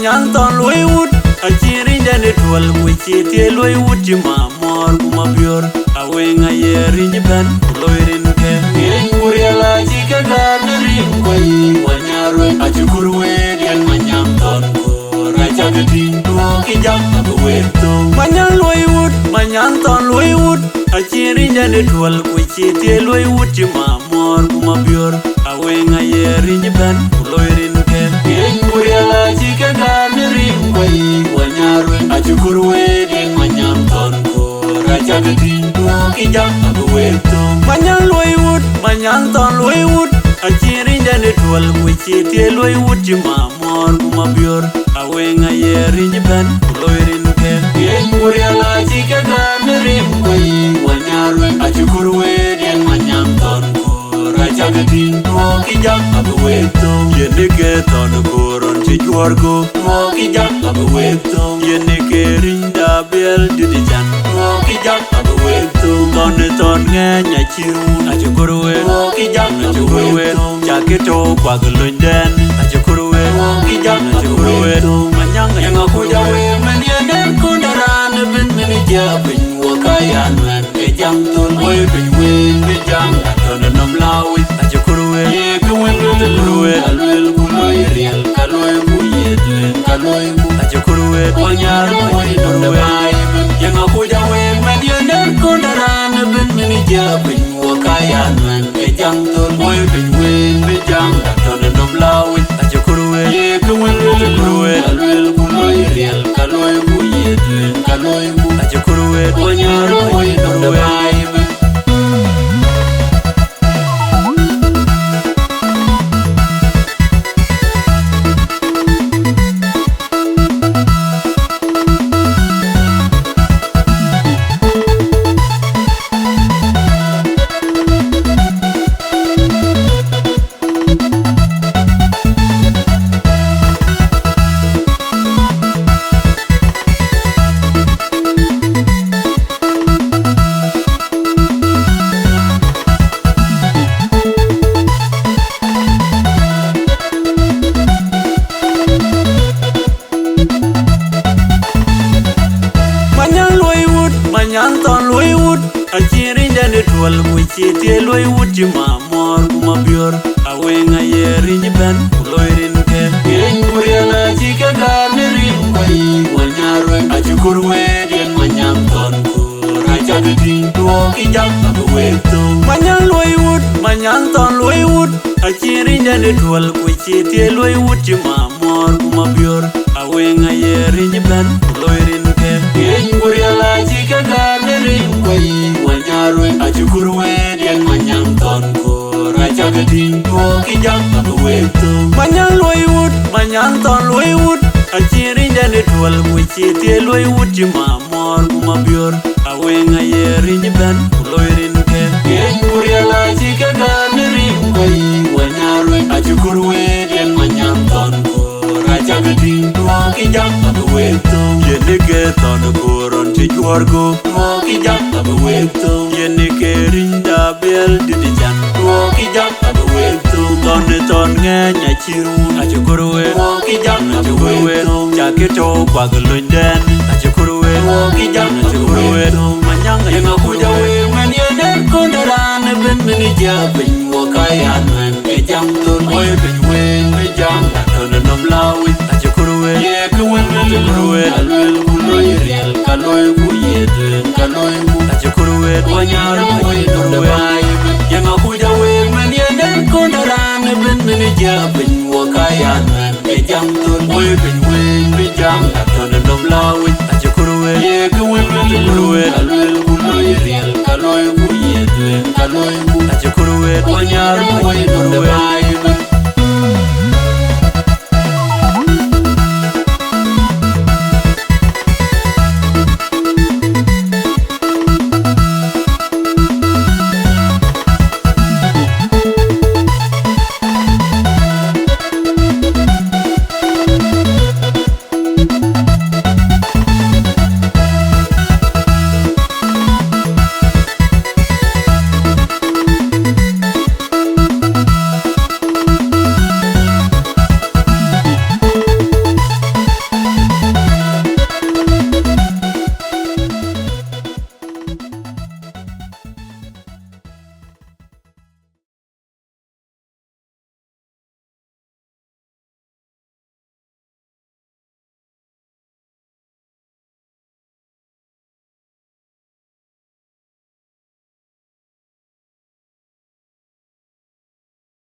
manyan ton loy wut achiri jane twal kuchi tie loy wut mamor kuma bior awenga yeri jiban loirin ke kuriala jika gadrim koi wanyarwe achukurwe dian manyan ton ko raja gadin to kijam abuweto manyan loy wut manyan ton loy wut achiri jane twal kuchi tie loy wut mamor kuma bior awenga yeri jiban loirin ke kuriala jika gadrim koi wanyarwe achukurwe dian manyan ton ko raja gadin to kijam abuweto manyan loy wut manyan ton loy wut achiri jane twal kuchi tie loy wut mamor kuma bior awenga yeri jiban loirin ke kuriala jika gadrim koi wanyarwe achukurwe dian manyan ton ko raja gadin to kijam abuweto yenike ton koron chichwargo mo kijam abuweto yenike rinda bel didijan mo kijam abuweto ton ngenya chiru achukurwe mo kijam abuweto jaketo kwaglunden achukurwe mo kijam abuweto manyanga yanga kujawe manianen kundaran bin minijabin wakayan man ejam ton boy bin win ejam ton namlawi achukurwe yekwendulwe alwel kumoy real kaloy kuyedwe kaloy achukurwe wanyar moy norwe yanga kujawe manianen kundaran bin minijabin wakayan man ejam ton boy bin win ejam ton namlawi achukurwe yekwendulwe alwel kumoy real kaloy kuyedwe kaloy achukurwe wanyar moy norwe manyan ton loy wut achiri jane twal kuchi tie loy wut mamor kuma bior awenga yeri jiban loirin ke kuriala jika gadrim koi wanyarwe achukurwe dian manyan ton ko raja gadin to kijam abuweto manyan loy wut manyan ton loy wut achiri jane twal kuchi tie loy wut mamor kuma bior awenga yeri jiban loirin ke kuriala jika gadrim koi wanyarwe achukurwe dian manyan ton ko raja gadin to kijam abuweto manyan loy wut manyan ton loy wut achiri jane twal kuchi tie loy wut mamor kuma bior awenga yeri jiban loirin ke kuriala jika gadrim koi wanyarwe achukurwe dian manyan ton ko raja gadin to kijam abuweto yenike ton koron chichwargo mo kijam abuweto yenike rinda bel didijan mo kijam abuweto ton ngenya chiru achukurwe mo kijam abuweto jaketo kwaglunden achukurwe mo kijam abuweto manyanga yanga kujawe manianen kundaran bin minijabin wakayan man ejam ton boy bin wen ejam ton namlawi achukurwe yekwendulwe alwel kumoy real kaloy kuyedwe kaloy achukurwe wanyar moy norwe yanga kujawe manianen kundaran bin minijabin wakayan man ejam ton boy bin wen ejam ton namlawi achukurwe yekwendulwe alwel kumoy real kaloy kuyedwe kaloy achukurwe wanyar moy norwe